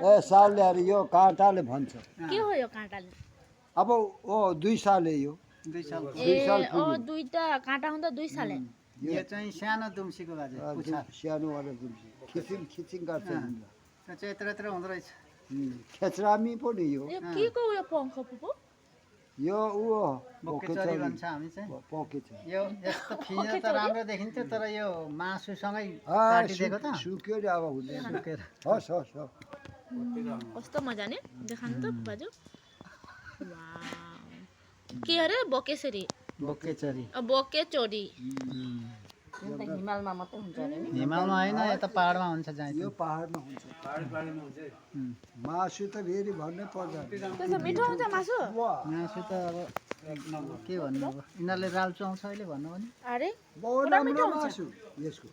ए सालले अरे यो काँटाले भन्छ के हो यो काँटाले अब ओ 2 सालले यो 2 साल ए ओ दुईटा काँटा हुँदा 2 साले यो चाहिँ सानो दुम्सीको बाजे पुछार सानो वाला दुम्सी खिचिङ गर्छ नि त्यो चाहिँ यत्रो हुँदो रहेछ खेचरामी पो नि यो यो के को यो पङ्ख पुपु यो उ बोकेचरी भन्छ हामी चाहिँ पोकेछ यो यस्तो फिँजो त राम्रो देखिन्थ्यो तर यो मासुसँगै काटिदिएको त सुक्यो नि अब हुँदैन सुकेर हस् हस् हस् कस्तो मजा नि देखाउनु त बाजु वाउ के अरे बोकेसरी बोकेचरी बोके चोरी हिमालमा मात्रै हुन्छ अरे नि हिमालमा होइन यता पहाडमा हुन्छ चाहिँ यो पहाडमा हुन्छ मासु त फेरि भन्नै पर्दैन त्यसो मिठो हुन्छ मासु मासु त अब के भन्नु अब यिनीहरूले राल चुहाउँछ अहिले भन्नु भने अरे बहुत राम्रो मासु यसको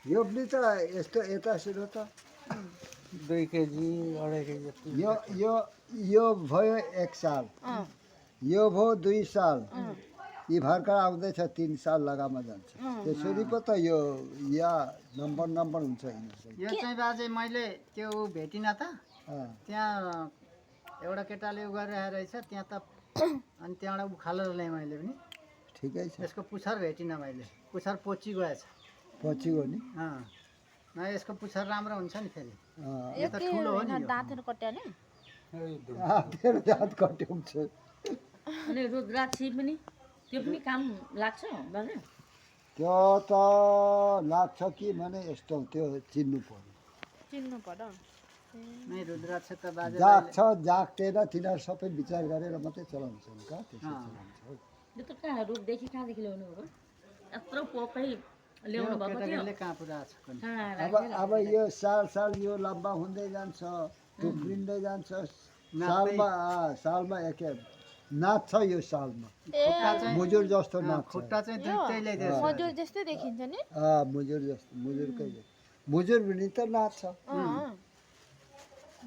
यो पनि त यस्तो यता सुरु त 2 केजी 2.5 केजी यो भयो 1 साल यो भयो 2 साल यी भर्खर आउँदैछ 3 साल लगामा जान्छ त्यसरी पो त यो या नम्बर हुन्छ यो चाहिँ बाजे मैले त्यो भेटिनँ त त्यहाँ एउटा केटाले उ गरिरहेको रहेछ त्यहाँ त अनि त्यहाँबाट उखालेर ल्याएँ मैले पनि ठिकै छ यसको पुच्छर भेटिनँ मैले पुच्छर पोची गएछ पछि हो नि न यसको पुच्छर राम्रो हुन्छ नि फेरि यो के दाँतहरू कट्याउने तेरो दाँत कट्यो हुन्छ अनि रुद्राक्षी पनि त्यो पनि काम लाग्छ बाजे त्यो त लाग्छ कि भने यस्तो त्यो चिन्नु पर्यो नै रुद्राक्ष त बाजे जाग्छ जाग्दैन तिनीहरू सबै विचार गरेर मात्रै चलाउँछन् का त्यसो चलाउँछ यो त कहाँ रुखदेखि कहाँदेखि ल्याउनु हो यत्रो पोकै ल्याउनु भएको थियो केटाले कहाँ पुऱ्याएको छ पनि अब यो साल यो लम्बा हुँदै जान्छ टुक्रिँदै जान्छ सालमा एक नाच्छ यो सालमा मुजुर जस्तो नाच्छ खुट्टा चाहिँ दुईटैले दिएछ मजुर जस्तै देखिन्छ नि मुजुर जस्तो मुजुर पनि त नाच्छ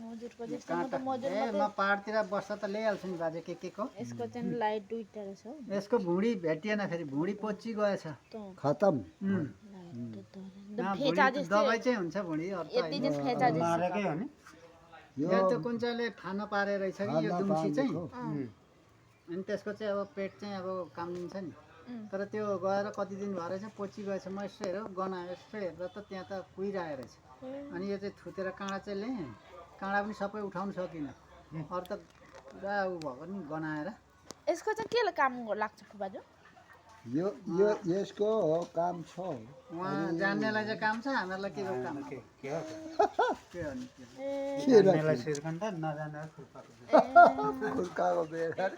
मजुरको जस्तो म त मजुर ए म पहाडतिर बस्दा त ल्याइहाल्छु नि बाजे के को यसको चाहिँ लाइट दुईटा रहेछ हौ यसको भुँडी भेटिएन फेरि भुँडी पोची गएछ खतम फेचा जस्तै दबाई चाहिँ हुन्छ भुँडी यति चाहिँ फेचा जस्तो मारेकै हो नि यो त कुन चाहिँले खान पारे रहेछ कि यो दुम्सी चाहिँ अनि त्यसको चाहिँ अब पेट चाहिँ अब काम दिन्छ नि तर त्यो गएर कति दिन भएर चाहिँ पोची गएछ म यसो हेर गनायो यसो हेर्दा त त्यहाँ त कुहिरहेको रहेछ अनि यो चाहिँ थुतेर काँडा चाहिँ ल्याएँ काँडा पनि सबै उठाउनु सकिनँ अरू त पुरा उ भएको नि गनाएर यसको चाहिँ के काम लाग्छ फुबाजु यो यसको काम छ उहाँ जान्नेलाई चाहिँ काम छ हामीहरूलाई के को काम के हो नि के जान्नेलाई श्रीकण्ठ नजान्नेलाई खुर्पाको खुर्काको बेला